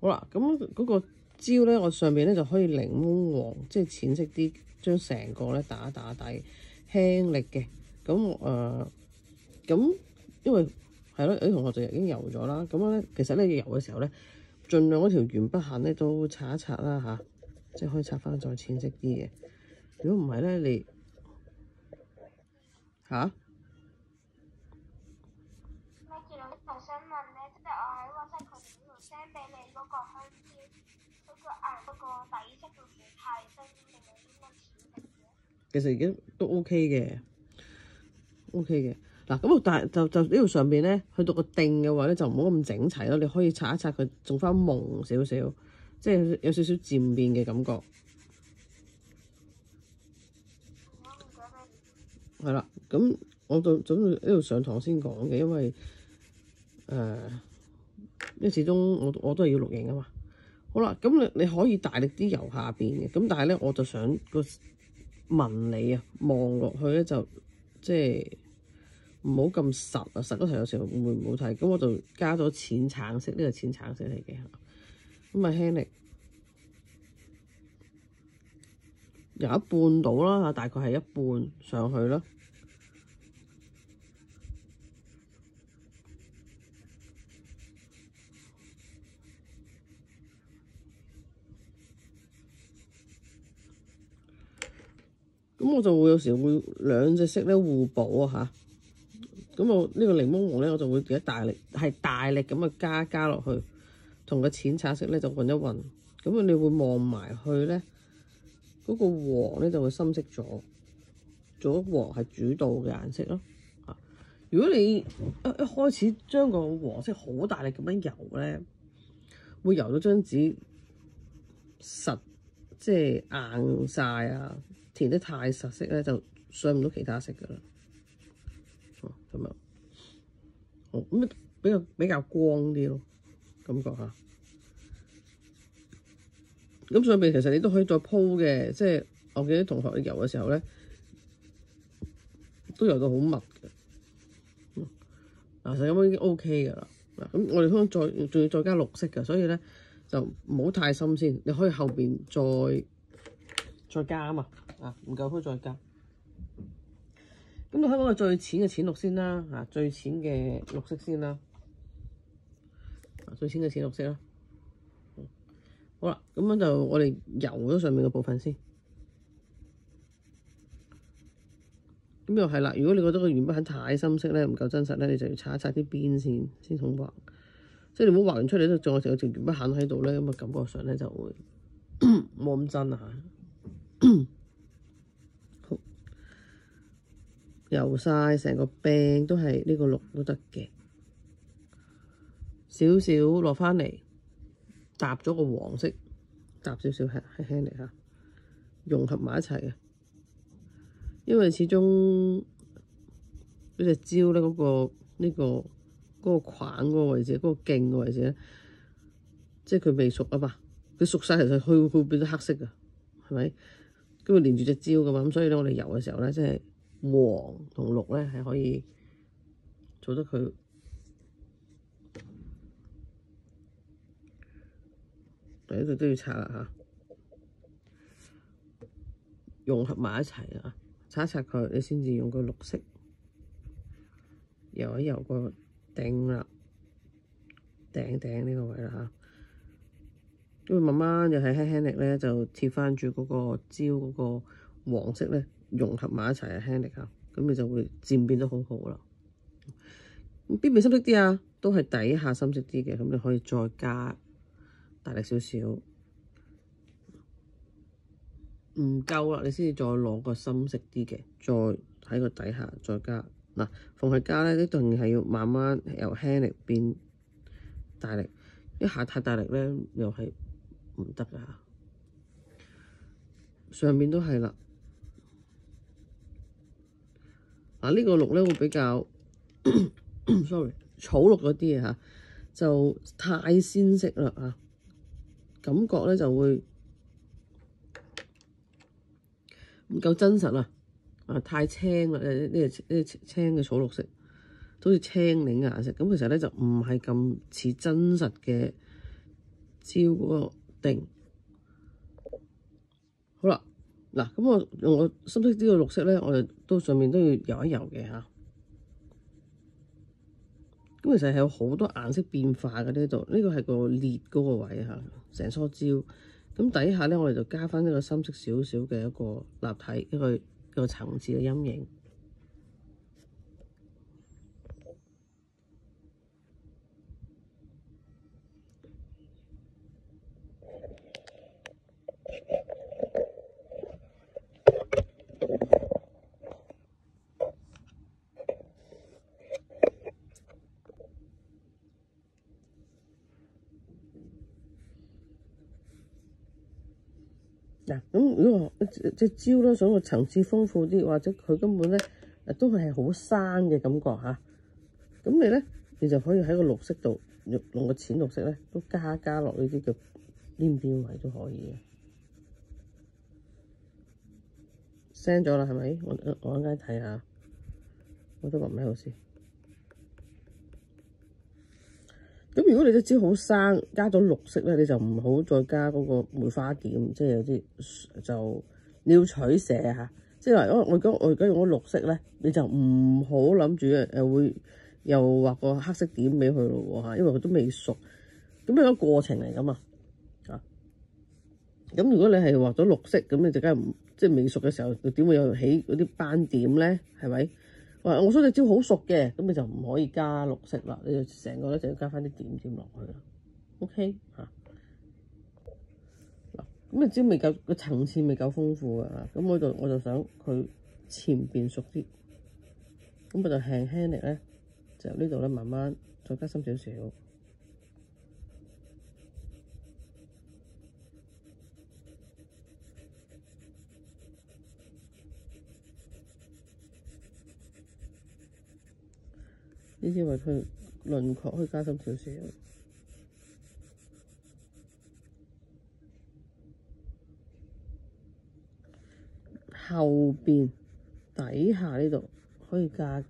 好啦，咁嗰個焦咧，我上邊咧就可以檸檬黃，即係淺色啲，將成個咧打底，輕力嘅。咁因為係咯，有啲同學就已經油咗啦。咁樣咧，其實咧油嘅時候咧，盡量嗰條鉛筆痕咧都擦一擦啦嚇，即係可以擦翻再淺色啲嘅。如果唔係咧，你嚇？我想問咧，即係我喺 WhatsApp 佢哋嗰度 send 俾你嗰個香蕉，嗰個底色會唔會太深定係應該淺色嘅？其實已經都 OK 嘅，OK 嘅。嗱咁但係就呢度上邊咧，去到個定嘅話咧，就唔好咁整齊咯。你可以擦一擦佢，仲翻蒙少少，即係有少少漸變嘅感覺。係啦，咁我就準備呢度上堂先講嘅，因為因為始終我都係要錄影啊嘛。好啦，咁你可以大力啲油下邊嘅，咁但係咧我就想個紋理啊，望落去咧就即係唔好咁實啊，實嗰頭有時候會唔好睇，咁我就加咗淺橙色，呢個淺橙色嚟嘅，咁啊輕力有一半到啦，大概係一半上去啦。咁我就會有時會兩隻色咧互補啊嚇，咁我呢個檸檬黃咧我就會幾大力咁啊加落去，同個淺橙色咧就混一混，咁你會望埋去咧嗰個黃咧就會深色咗，做咗黃係主導嘅顏色咯。如果你一開始將個黃色好大力咁樣油咧，會油到張紙實，即係硬晒啊！填得太實色咧，就上唔到其他色噶啦。咁樣，咁比較光啲咯，感覺下。咁上邊其實你都可以再鋪嘅，即係我記得同學油嘅時候咧，都油到好密嘅。嗱，就咁已經 OK 噶啦。咁我哋可能仲要再加綠色嘅，所以咧就唔好太深先。你可以後邊再加啊嘛。唔夠可以再加。咁你可以揾個最淺嘅淺綠先啦，最淺嘅綠色先啦，最淺嘅淺綠色啦。好啦，咁樣就我哋油咗上面嘅部分先。咁又係啦，如果你覺得個鉛筆痕太深色咧，唔夠真實咧，你就要擦一擦啲邊先好畫。即係你唔好畫完出嚟都仲有條鉛筆痕喺度咧，咁啊感覺上咧就會冇咁真啊嚇。油晒成個柄都係呢個綠都得嘅，少少落翻嚟，搭咗個黃色，搭少少輕輕嚟嚇，融合埋一齊嘅。因為始終嗰隻蕉咧，嗰個框嗰個位置，嗰個莖嘅位置咧，即係佢未熟啊嘛，佢熟晒其實佢會變咗黑色㗎，係咪？咁會連住隻蕉㗎嘛，咁所以咧我哋油嘅時候咧，即係黃同綠咧係可以做得佢呢度都要擦啦嚇，融合埋一齊啊！擦一擦佢，你先至用個綠色油一油個頂啦，頂呢個位啦嚇。咁慢慢又係輕輕力咧，就貼翻住嗰個蕉嗰個黃色咧，融合埋一齊啊，輕力嚇，咁你就會漸變得好好啦。咁邊邊深色啲啊？都係底下深色啲嘅，咁你可以再加大力少少，唔夠啦，你先至再攞個深色啲嘅，再喺個底下再加。嗱，逢係加咧，一定係要慢慢由輕力變大力，一下太大力咧又係唔得噶嚇。上面都係啦。嗱，呢個綠咧會比較sorry 草綠嗰啲嘢嚇，就太鮮色啦嚇，感覺咧就會唔夠真實啊！太青啦，呢個青嘅草綠色，好似青檸顏色，咁其實咧就唔係咁似真實嘅焦嗰個定。好啦，嗱，咁我用我深色焦嘅綠色咧，我哋都上面都要油一油嘅嚇。咁其實係有好多顏色變化嘅呢度，呢個係個裂嗰個位嚇，成梳焦。咁底下咧，我哋就加翻呢個深色少少嘅一個立體一個層次嘅陰影。嗱，咁如果隻焦咧想個層次豐富啲，或者佢根本咧都係好生嘅感覺嚇，咁你就可以喺個綠色度用個淺綠色咧，都加落呢啲嘅邊位都可以嘅。send 咗啦，係咪？我一陣睇下，我都話咩好先。咁如果你隻焦好生，加咗綠色咧，你就唔好再加嗰個梅花點，即係有啲就你要取捨嚇。即係話，我而家用咗綠色咧，你就唔好諗住會又畫個黑色點俾佢咯喎嚇，因為佢都未熟。咁係一個過程嚟㗎嘛啊。咁如果你係畫咗綠色，咁你就梗係唔即係未熟嘅時候，點會有起嗰啲斑點咧？係咪？我想隻焦好熟嘅，咁你就唔可以加綠色啦，你就成個咧就要加翻啲點落去啦。OK 嚇，嗱，咁你焦未夠個層次未夠豐富啊，咁我就想佢前邊熟啲，咁我就輕輕力咧，就呢度咧慢慢再加深少少。呢啲位佢輪廓可以加深少少，後邊底下呢度可以加。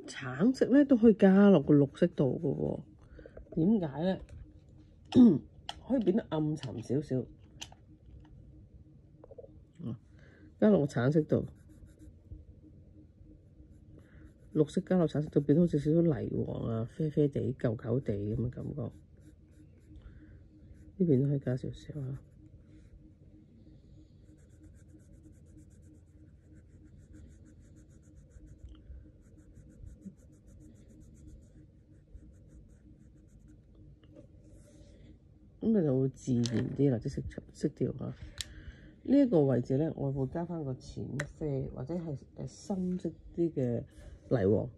橙色咧都可以加落個綠色度嘅喎，點解咧？可以變得暗沉少少，加落個橙色度，綠色加落橙色度變到好似少少泥黃啊、啡啡地、舊舊地咁嘅感覺。呢邊都可以加少少啊。咁你就會自然啲啦，即係色調嚇。呢一個位置咧，我會加翻個淺啡或者係深色啲嘅泥黃。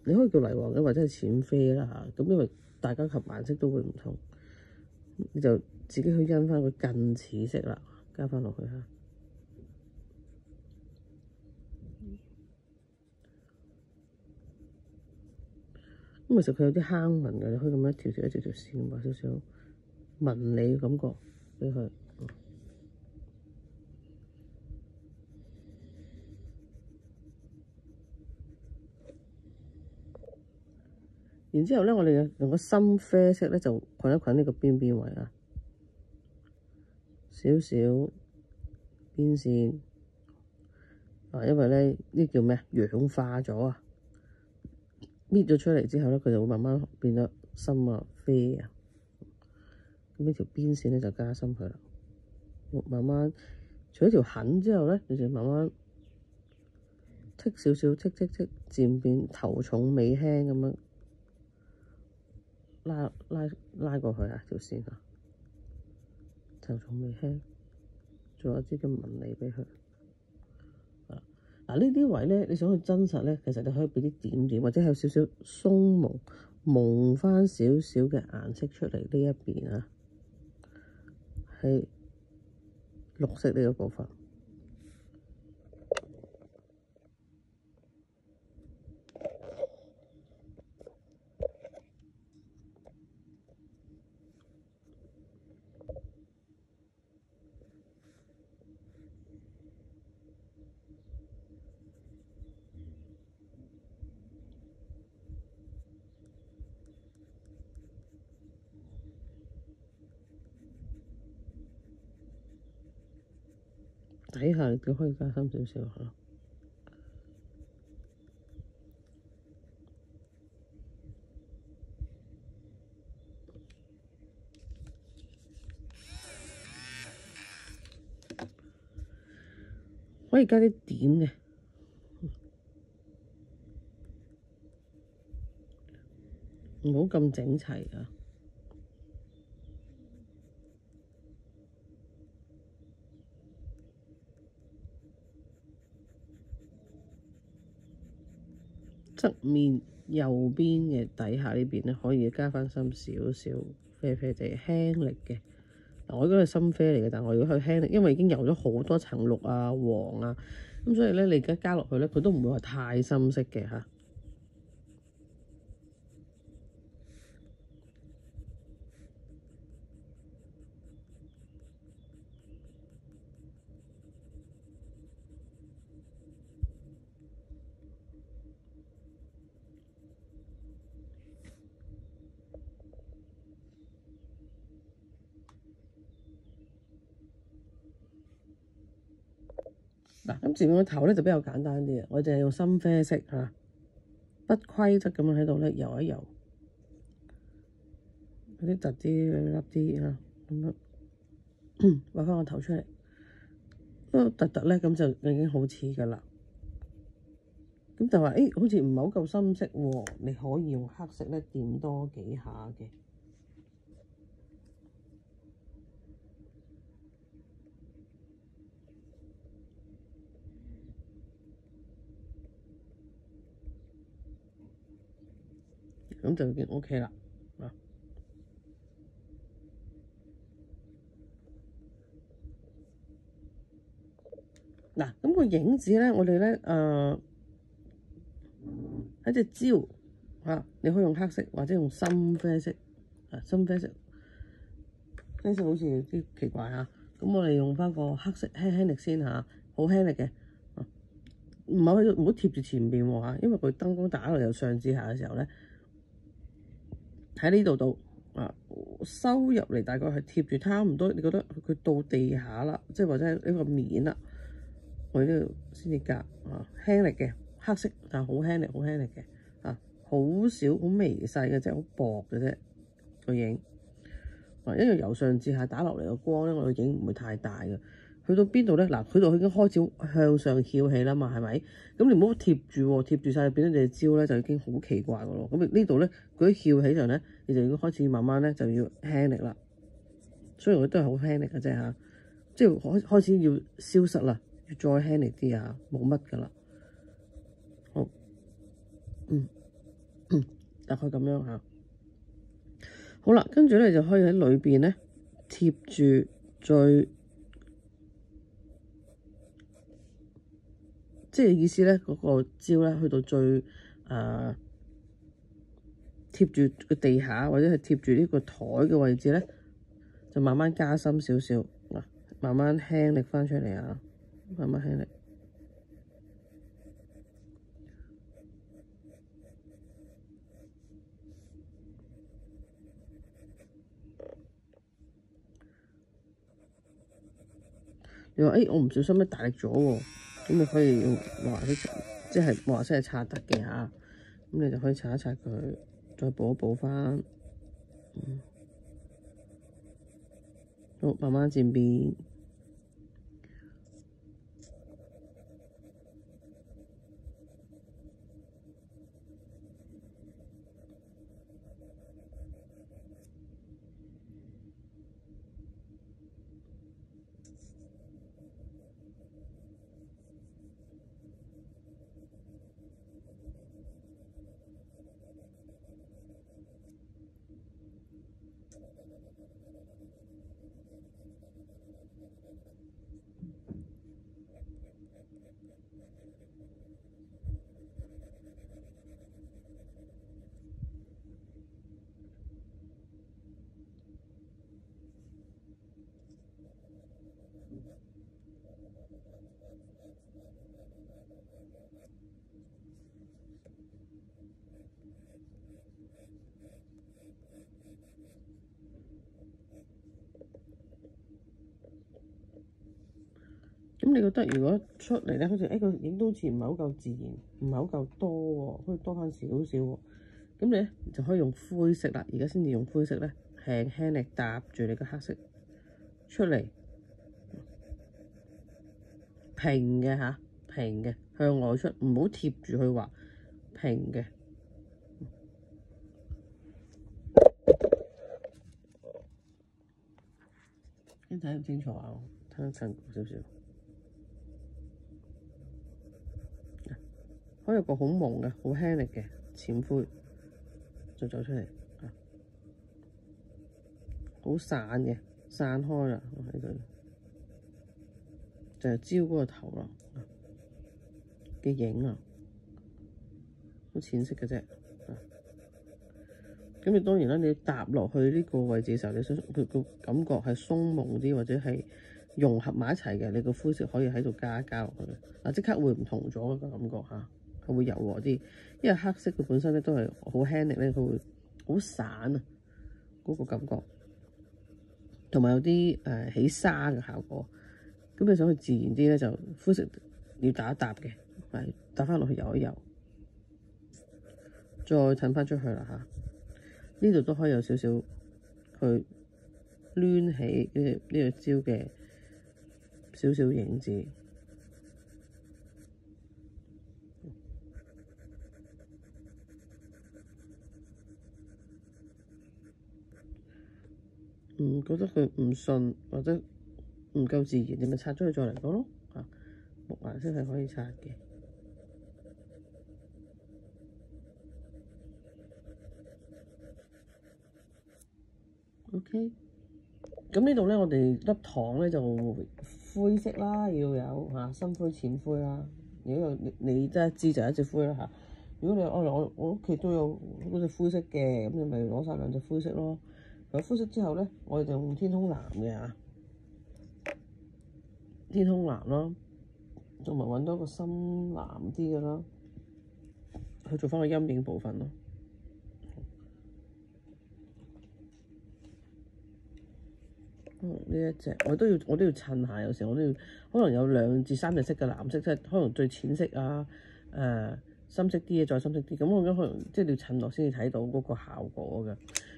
你可以叫泥黃嘅，或者係淺啡啦嚇。咁因為大家及顏色都會唔同，你就自己去印翻個近似色啦，加翻落去嚇。咁其實佢有啲坑紋嘅，你可以咁樣一條線畫少少紋理嘅感覺俾佢。然之後咧，我哋用個深啡色咧，就捆一捆呢個邊位啊，少少邊線啊，因為咧呢叫咩啊？氧化咗啊，搣咗出嚟之後咧，佢就會慢慢變得深啊啡啊。咁呢條邊線咧就加深佢啦，慢慢除咗條痕之後咧，你就慢慢剔少少，剔，漸變頭重尾輕咁樣。拉過去啊條線啊，頭重尾輕，做一啲嘅紋理俾佢。嗱呢啲位咧，你想去真實咧，其實你可以俾啲點點，或者有少少鬆蒙翻少少嘅顏色出嚟呢一邊啊，係綠色呢個部分。底下你都可以加深少少嚇。可以加啲點嘅，唔好咁整齊啊！側面右邊嘅底下呢邊咧，可以加翻深少少啡啡地輕力嘅。嗱，我嗰個係深啡嚟嘅，但係我如果去輕力，因為已經有咗好多層綠啊、黃啊，咁所以咧你而家加落去咧，佢都唔會話太深色嘅嚇。嗱，咁前面個頭咧就比較簡單啲啊，我就係用深啡色嚇，不規則咁樣喺度咧游一游，有啲凸啲、有啲凹啲嚇，咁樣畫翻個頭出嚟，不過凸凸咧咁就已經好似噶啦。咁就話好似唔係好夠深色喎，你可以用黑色咧掂多幾下嘅。咁就已經 OK 啦。嗱，咁個影子咧，我哋咧喺隻蕉嚇，你可以用黑色或者用深啡色啊，深啡色，啡色好似有啲奇怪嚇。咁我哋用翻個黑色輕輕力先嚇，好輕力嘅，唔好貼住前邊喎嚇，因為佢燈光打落嚟由上至下嘅時候咧，喺呢度啊收入嚟大概係貼住差唔多，你覺得佢到地下啦，即係或者係呢個面啦，我呢度先至夾啊，輕力嘅黑色，但係好輕力，好輕力嘅啊，好少好微細嘅啫，好薄嘅啫個影啊，因為由上至下打落嚟嘅光咧，我個影唔會太大嘅。去到邊度咧？嗱，去到佢已經開始向上翹起啦嘛，係咪？咁你唔好貼住喎，貼住晒變咗隻蕉咧，就已經好奇怪嘅咯。咁呢度咧，佢一翹起上咧，你就已經開始慢慢咧就要輕力啦。雖然佢都係好輕力嘅啫嚇，即係開始要消失啦，要再輕力啲啊，冇乜噶啦。好，大概咁樣嚇。好啦，跟住咧就可以喺裏邊咧貼住最。即係意思咧，嗰個蕉咧去到最貼住個地下或者係貼住呢個台嘅位置咧，就慢慢加深少少嗱，慢慢輕力翻出嚟啊，慢慢輕力。你話我唔小心咧大力咗喎，咁你可以用華式，即係華式係擦得嘅嚇，咁你就可以擦一擦佢，再補一補翻，好，慢慢漸變。咁你覺得如果出嚟咧，好似個影都好似唔係好夠自然，唔係好夠多喎，可以多翻少少喎。咁你咧就可以用灰色啦，而家先至用灰色咧，輕輕力搭住你個黑色出嚟，平嘅嚇，平嘅向外出，唔好貼住去畫，平嘅。你睇唔清楚啊？睇得近少少，可以有個好朦嘅、好輕力嘅淺灰，就走出嚟，好散嘅，散開啦喺度，就係焦嗰個頭啦嘅影啊，好淺色嘅啫。咁你當然啦，你要搭落去呢個位置嘅時候，你想佢個感覺係鬆朦啲，或者係融合埋一齊嘅，你個灰色可以喺度加落去。嗱，即刻會唔同咗個感覺嚇，係會柔和啲。因為黑色佢本身咧都係好輕力咧，佢會好散啊嗰個感覺，同埋有啲起沙嘅效果。咁你想去自然啲咧，就灰色要搭一搭嘅，係搭翻落去油一油，再褪翻出去啦嚇。呢度都可以有少少去攣起呢個焦嘅少少影子。覺得佢唔順或者唔夠自然，你咪擦咗佢再嚟過咯。木顏色係可以擦嘅。OK，咁呢度咧，我哋粒糖咧就灰色啦，要有深灰、淺灰啦。如果有你真係知就一隻灰啦嚇。如果你我屋企都有嗰隻灰色嘅，咁你咪攞晒兩隻灰色咯。有灰色之後咧，我哋就用天空藍嘅嚇，天空藍啦，同埋揾到一個深藍啲嘅啦，去做翻個陰影部分咯。呢一隻我都要襯下，有時我都要可能有2至3隻色嘅藍色，即係可能最淺色啊，深色啲嘅再深色啲，咁我覺得可能即係要襯落先至睇到嗰個效果嘅。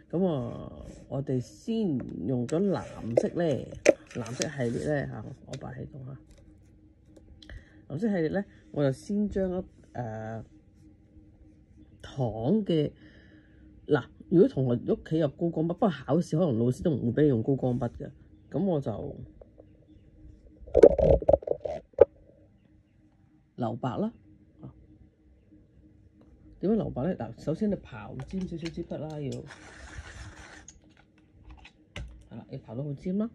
咁我哋先用咗藍色咧，藍色系列咧嚇，我擺喺度嚇。藍色系列咧，我就先將糖嘅嗱。如果同學屋企有高光筆，不過考試可能老師都唔會俾你用高光筆嘅，咁我就留白啦。點樣留白咧？嗱，首先你刨尖少少支筆啦，要係啦，你刨到好尖啦。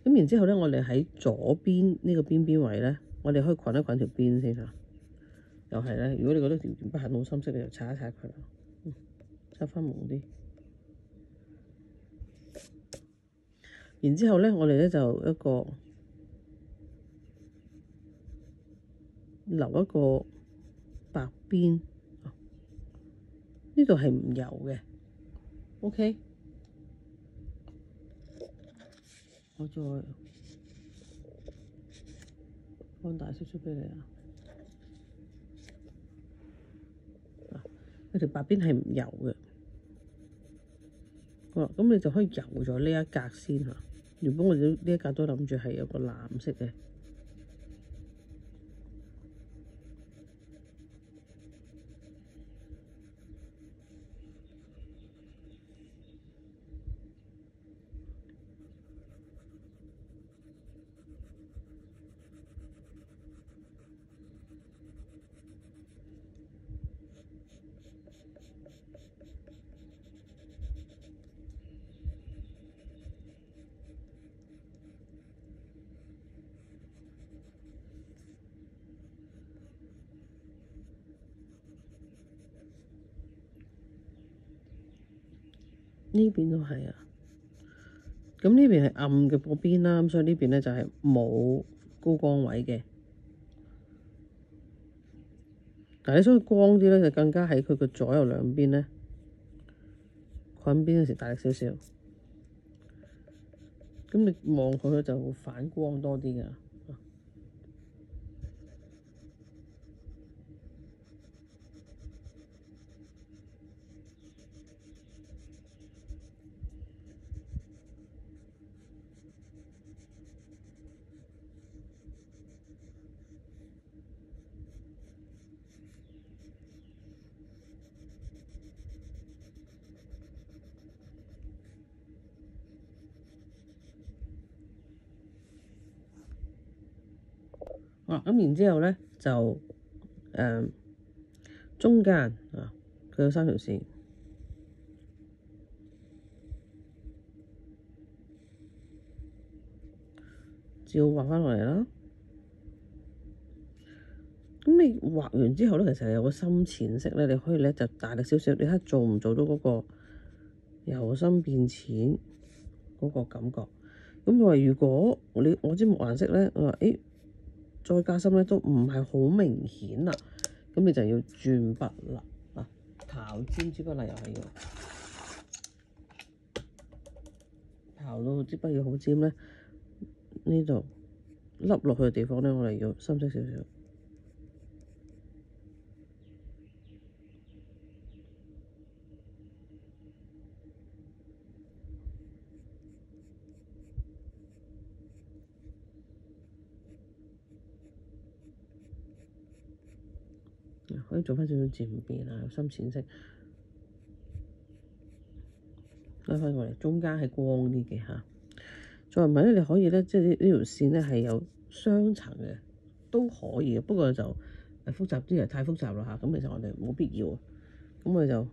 咁然之後咧，我哋喺左邊呢個邊位咧，我哋可以滾一滾條邊先嚇。又係咧，如果你覺得條鉛筆痕好深色，你就擦一擦佢啦，擦翻朦啲。然之後咧，我哋咧就留一個白邊，呢度係唔油嘅。OK， 我再放大少少俾你啊！佢條白邊係唔油嘅。好啦，咁你就可以油咗呢一格先嚇。原本我哋呢一格都諗住係有個藍色嘅。呢邊都係啊，咁呢邊係暗嘅嗰邊啦，咁所以呢邊咧就係冇高光位嘅。但係你想光啲咧，就更加喺佢個左右兩邊咧，滾邊嗰時大力少少，咁你望佢就會反光多啲㗎。咁然之後咧就中間佢有3條線，照畫翻落嚟啦。咁你畫完之後咧，其實有個深淺色咧，你可以咧就大力少少，你睇下做唔做到嗰個由深變淺嗰個感覺。咁我話如果我支木顏色咧，我話再加深咧都唔係好明顯啦，咁你就要轉筆啦。刨尖支筆啦，又係要刨到支筆要好尖咧，呢度凹落去嘅地方咧，我哋要深色少少。可以做翻少少漸變啊，深淺色拉翻過嚟，中間係光啲嘅嚇。再唔係咧，你可以咧，即係呢條線咧係有雙層嘅都可以嘅，不過就複雜啲，太複雜啦嚇。咁其實我哋冇必要，咁我就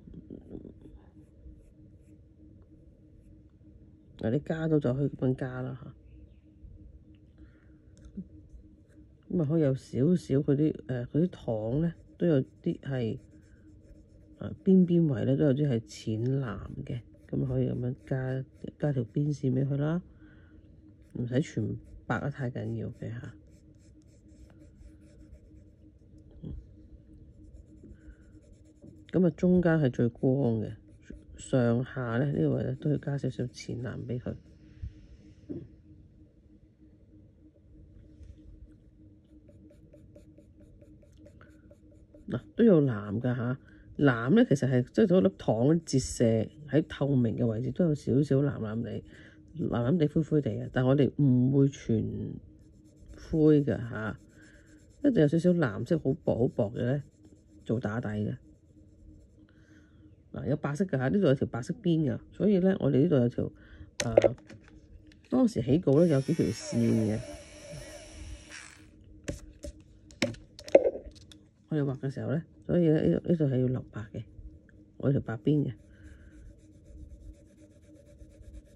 你加到就可以咁樣加啦嚇。咁可以有少少佢啲糖咧，都有啲係邊邊位咧都有啲係淺藍嘅，咁可以咁樣加條邊線俾佢啦，唔使全白得太緊要嘅嚇。咁中間係最光嘅，上下咧呢個位咧都要加少少淺藍俾佢。都有藍㗎嚇，藍咧其實係即係嗰粒糖折射喺透明嘅位置都有少少藍藍地、灰灰地嘅，但係我哋唔會全灰㗎嚇，一定有少少藍色好薄嘅咧做打底嘅。有白色㗎嚇，呢度有條白色邊㗎，所以咧我哋呢度有條當時起稿咧有幾條線嘅。我哋畫嘅時候咧，所以咧呢度係要留白嘅，我條白邊嘅。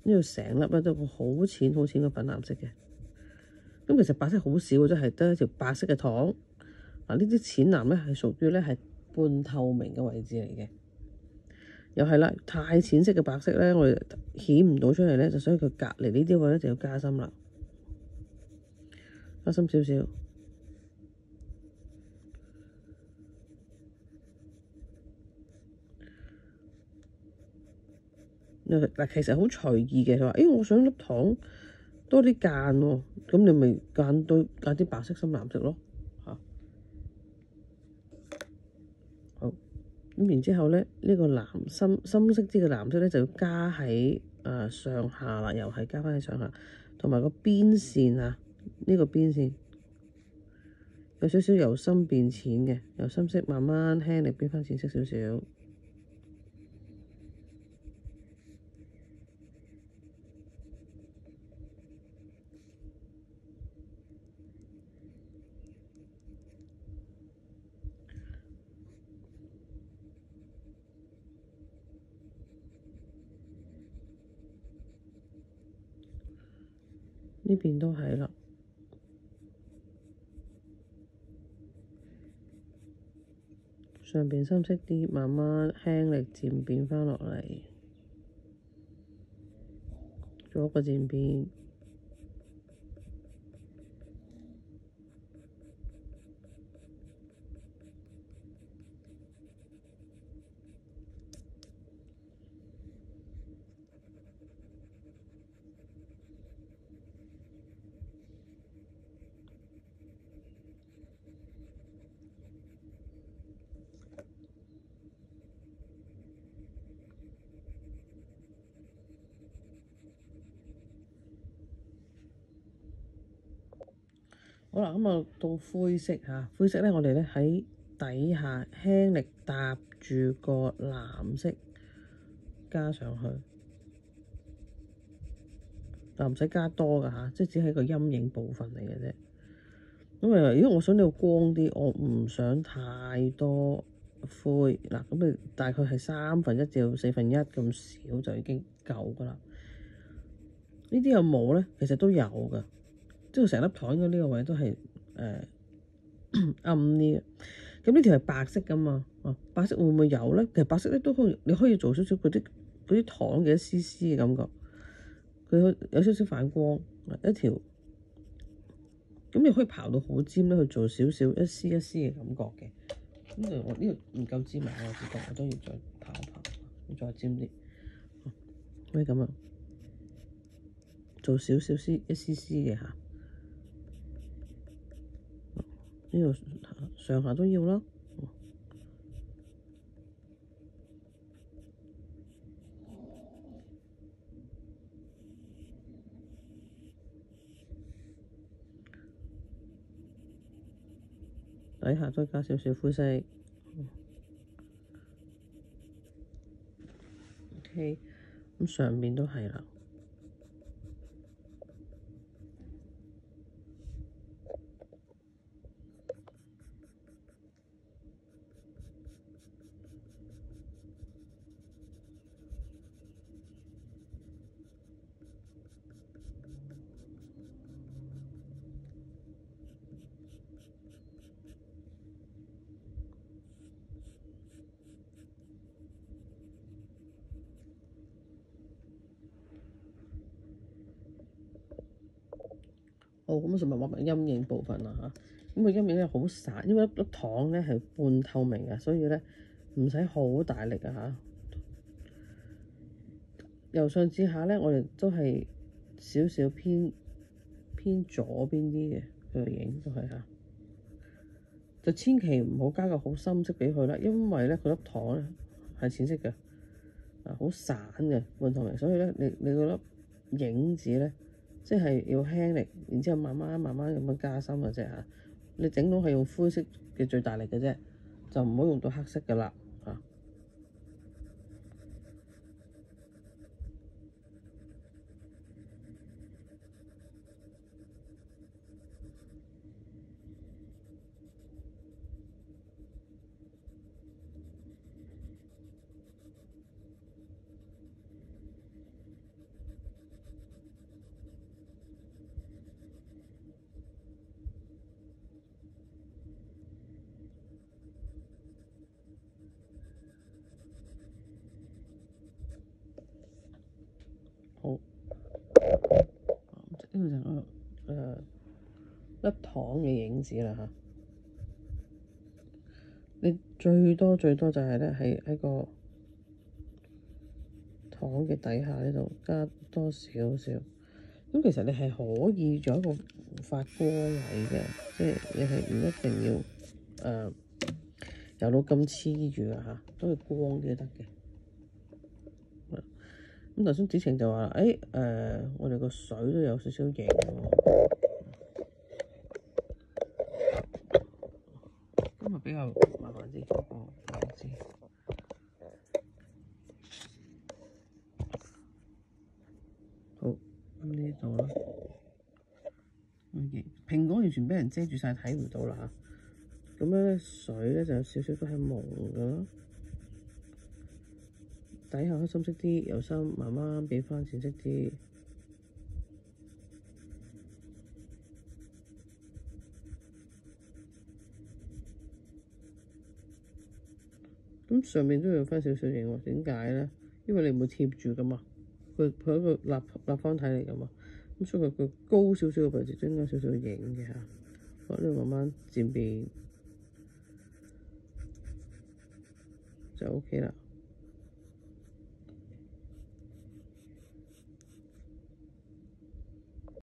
呢度成粒咧都個好淺嘅粉藍色嘅。咁其實白色好少嘅，即係得一條白色嘅糖。呢啲淺藍咧係屬於咧係半透明嘅位置嚟嘅。又係啦，太淺色嘅白色咧，我哋顯唔到出嚟咧，就所以佢隔離呢啲位咧就要加深啦，加深少少。嗱，其實好隨意嘅。佢話：我想粒糖多啲間喎，咁你咪間啲白色、深藍色咯。好，咁然之後咧，呢個深色啲嘅藍色咧就要加喺上下啦，又係加翻喺上下，同埋個邊線啊，呢個邊線有少少由深變淺嘅，由深色慢慢輕力變翻淺色少少。呢邊都係啦，上邊深色啲，慢慢輕力漸變翻落嚟，做一個漸變。好啦，咁啊到灰色嚇，灰色咧我哋咧喺底下輕力搭住個藍色加上去，但唔使加多㗎嚇，即係只係個陰影部分嚟嘅啫。因為如果我想呢個光啲，我唔想太多灰嗱，咁你大概係1/3至4/1咁少就已經夠噶啦。呢啲有冇咧？其實都有㗎，即係成粒糖嘅呢個位都係暗啲嘅。咁呢條係白色㗎嘛？白色會唔會有咧？其實白色咧都可以，你可以做少少嗰啲糖嘅一絲絲嘅感覺，佢有少少反光一條。咁你可以刨到好尖咧，去做少少一絲一絲嘅感覺嘅。呢度我呢度唔夠尖啊，我知道我都要再刨一刨，要再尖啲。可以咁啊，做少少絲一絲絲嘅嚇。呢度上下都要啦。底下再加少少灰色。OK，咁上面都係啦。好，咁我就咪畫埋陰影部分啦嚇。咁個陰影咧好散，因為粒糖咧係半透明嘅，所以咧唔使好大力啊嚇。由上至下咧，我哋都係少少偏左邊啲嘅個影都係嚇。就千祈唔好加個好深色俾佢啦，因為咧佢粒糖咧係淺色嘅，好散嘅半透明，所以咧你個粒影子咧，即係要輕力，然之後慢慢咁樣加深嘅啫嚇。你整到係用灰色嘅最大力嘅啫，就唔好用到黑色嘅啦嚇。好，呢個就係粒糖嘅影子啦嚇。你最多就係咧喺個糖嘅底下呢度加多少少。咁其實你係可以做一個發光位嘅，即係你係唔一定要有到咁黐住啊嚇，都係光啲得嘅。咁頭先子晴就話：我哋個水都有少少型喎。今日比較麻煩啲，顏色。好，咁呢度啦。蘋果完全俾人遮住晒，睇唔到啦嚇。咁樣咧，水咧就有少少都係朦嘅咯。底下可以深色啲，由深慢慢變翻淺色啲。咁上面都要翻少少影喎，點解咧？因為你唔會貼住噶嘛，佢係一個立方體嚟噶嘛，咁所以佢高少少嘅位置都應該少少影嘅嚇。好，呢度慢慢漸變就 OK 啦。